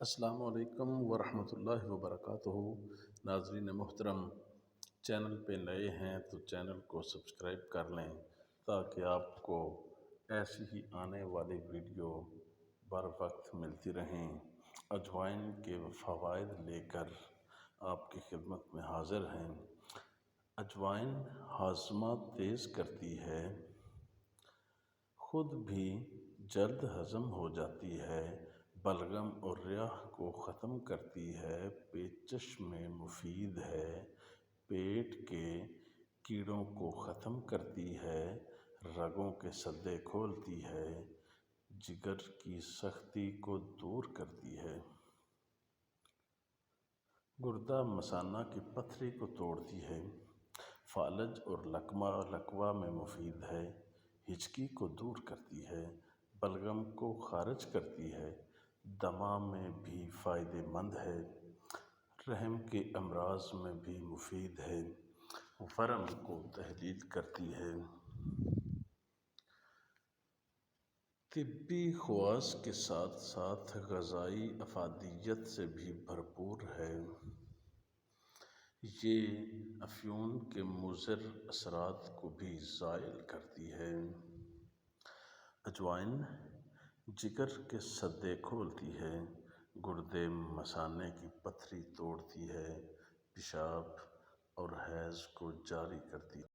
السلام علیکم ورحمۃ اللہ وبرکاتہ۔ ناظرین محترم، چینل پہ نئے ہیں تو چینل کو سبسکرائب کر لیں تاکہ آپ کو ایسی ہی آنے والی ویڈیو بر وقت ملتی رہیں۔ اجوائن کے فوائد لے کر آپ کی خدمت میں حاضر ہیں۔ اجوائن ہاضمہ تیز کرتی ہے، خود بھی جلد ہضم ہو جاتی ہے، بلغم اور ریاح کو ختم کرتی ہے، پیچش میں مفید ہے، پیٹ کے کیڑوں کو ختم کرتی ہے، رگوں کے سدے کھولتی ہے، جگر کی سختی کو دور کرتی ہے، گردہ مثانہ کی پتھری کو توڑتی ہے، فالج اور لکوہ میں مفید ہے، ہچکی کو دور کرتی ہے، بلغم کو خارج کرتی ہے، دمہ میں بھی فائدہ مند ہے، رحم کے امراض میں بھی مفید ہے، ورم کو تحلیل کرتی ہے، طبی خواص کے ساتھ ساتھ غذائی افادیت سے بھی بھرپور ہے۔ یہ افیون کے مضر اثرات کو بھی زائل کرتی ہے۔ اجوائن جگر کے سدے کھولتی ہے، گردے مثانے کی پتھری توڑتی ہے، پیشاب اور حیض کو جاری کرتی ہے۔